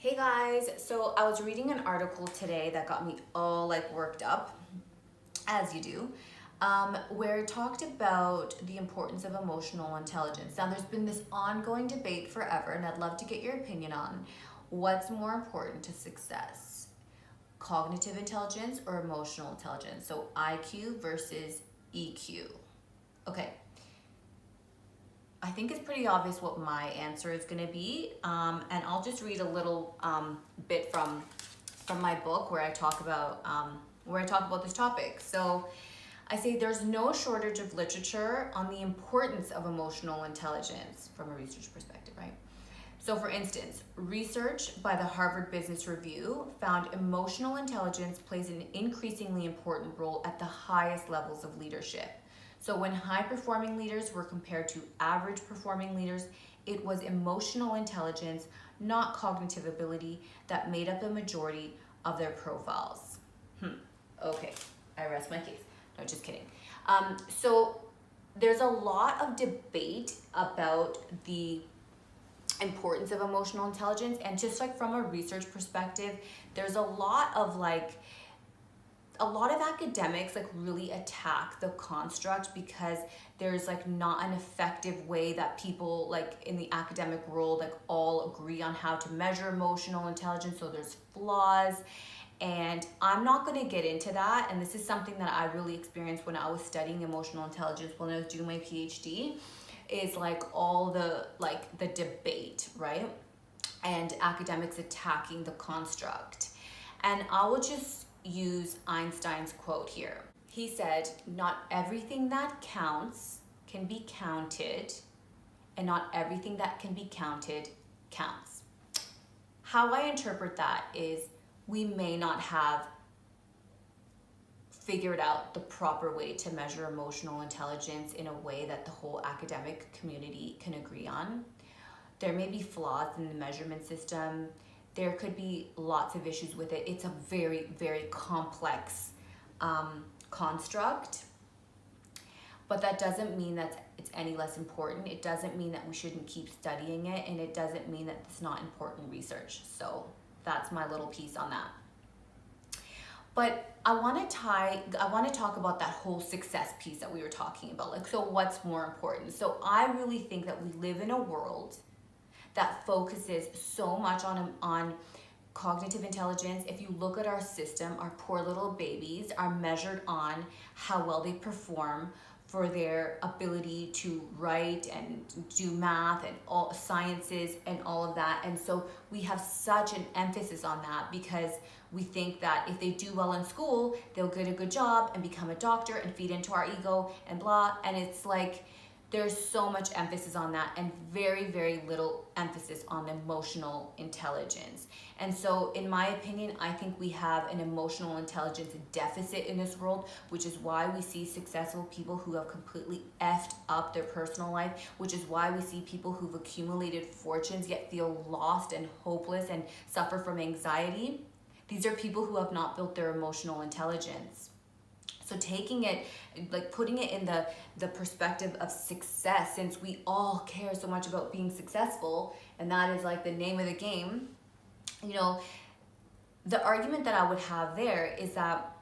Hey guys, so I was reading an article today that got me all like worked up, as you do, where it talked about the importance of emotional intelligence. Now, there's been this ongoing debate forever, and I'd love to get your opinion on what's more important to success, cognitive intelligence or emotional intelligence? So IQ versus EQ. Okay, I think it's pretty obvious what my answer is going to be, and I'll just read a little bit from my book where I talk about this topic. So I say there's no shortage of literature on the importance of emotional intelligence from a research perspective, right? So for instance, research by the Harvard Business Review found emotional intelligence plays an increasingly important role at the highest levels of leadership. So when high-performing leaders were compared to average-performing leaders, it was emotional intelligence, not cognitive ability, that made up the majority of their profiles. Okay, I rest my case. No, just kidding. So there's a lot of debate about the importance of emotional intelligence, and just like from a research perspective, there's a lot of academics like really attack the construct because there's like not an effective way that people like in the academic world like all agree on how to measure emotional intelligence, so there's flaws. And I'm not going to get into that, and this is something that I really experienced when I was studying emotional intelligence when I was doing my PhD, is like all the debate, right? And academics attacking the construct. And I will just use Einstein's quote here. He said, "Not everything that counts can be counted, and not everything that can be counted counts." How I interpret that is we may not have figured out the proper way to measure emotional intelligence in a way that the whole academic community can agree on. There may be flaws in the measurement system. There could be lots of issues with it. It's a very, very complex construct, but that doesn't mean that it's any less important. It doesn't mean that we shouldn't keep studying it, and it doesn't mean that it's not important research. So that's my little piece on that. But I want to talk about that whole success piece that we were talking about. Like, so what's more important? So I really think that we live in a world that focuses so much on cognitive intelligence. If you look at our system, our poor little babies are measured on how well they perform for their ability to write and do math and all sciences and all of that. And so we have such an emphasis on that because we think that if they do well in school, they'll get a good job and become a doctor and feed into our ego and blah. And it's like, there's so much emphasis on that and very, very little emphasis on emotional intelligence. And so in my opinion, I think we have an emotional intelligence deficit in this world, which is why we see successful people who have completely effed up their personal life, which is why we see people who've accumulated fortunes yet feel lost and hopeless and suffer from anxiety. These are people who have not built their emotional intelligence. So taking it, like putting it in the perspective of success, since we all care so much about being successful, and that is like the name of the game, you know, the argument that I would have there is that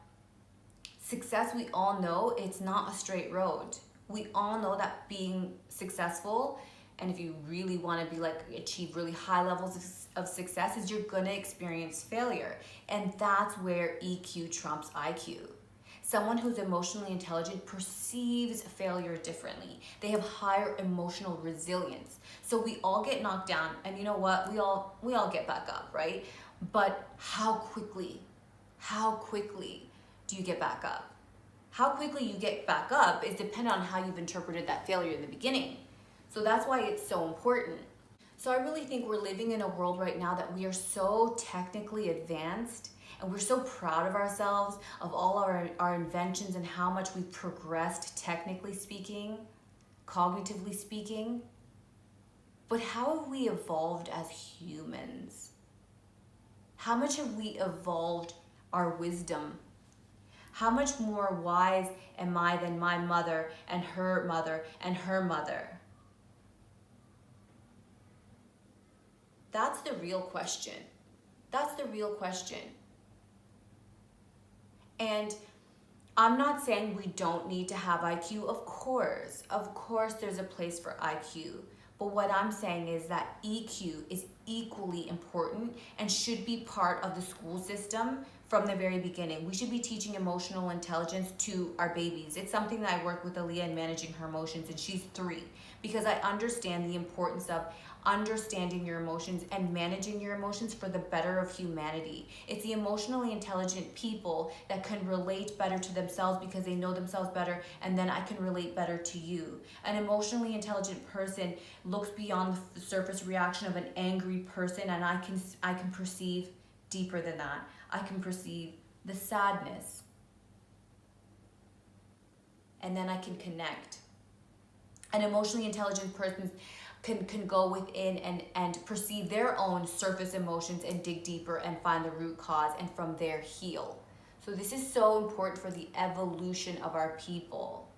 success, we all know it's not a straight road. We all know that being successful, and if you really want to be like achieve really high levels of success, is you're going to experience failure. And that's where EQ trumps IQ. Someone who's emotionally intelligent perceives failure differently. They have higher emotional resilience. So we all get knocked down, and you know what? We all get back up, right? But how quickly do you get back up? How quickly you get back up is dependent on how you've interpreted that failure in the beginning. So that's why it's so important. So I really think we're living in a world right now that we are so technically advanced, and we're so proud of ourselves, of all our inventions and how much we've progressed technically speaking, cognitively speaking. But how have we evolved as humans? How much have we evolved our wisdom? How much more wise am I than my mother and her mother and her mother? That's the real question. That's the real question. And I'm not saying we don't need to have IQ. Of course there's a place for IQ. But what I'm saying is that EQ is equally important and should be part of the school system from the very beginning. We should be teaching emotional intelligence to our babies. It's something that I work with Aaliyah in managing her emotions, and she's 3, because I understand the importance of understanding your emotions and managing your emotions for the better of humanity. It's the emotionally intelligent people that can relate better to themselves because they know themselves better, and then I can relate better to you. An emotionally intelligent person looks beyond the surface reaction of an angry person, and I can perceive deeper than that. I can perceive the sadness, and then I can connect. An emotionally intelligent person can go within and perceive their own surface emotions and dig deeper and find the root cause, and from there heal. So this is so important for the evolution of our people.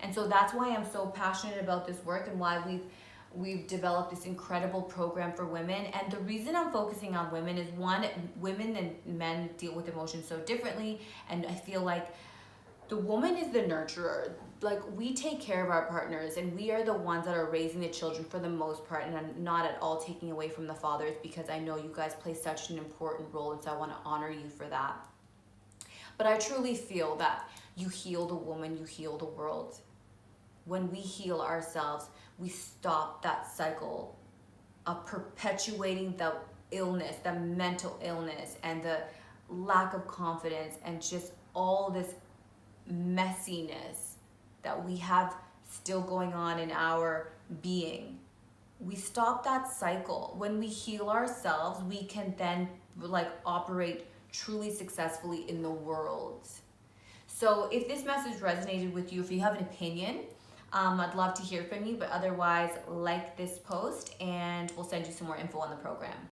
And so that's why I'm so passionate about this work, and why we've developed this incredible program for women. And the reason I'm focusing on women is, one, women and men deal with emotions so differently, and I feel like the woman is the nurturer. Like, we take care of our partners, and we are the ones that are raising the children for the most part, and I'm not at all taking away from the fathers, because I know you guys play such an important role, and so I want to honor you for that. But I truly feel that you heal the woman, you heal the world. When we heal ourselves, we stop that cycle of perpetuating the illness, the mental illness, and the lack of confidence, and just all this messiness that we have still going on in our being. We stop that cycle. When we heal ourselves, we can then operate truly successfully in the world. So if this message resonated with you, if you have an opinion, I'd love to hear from you. But otherwise, like this post, and we'll send you some more info on the program.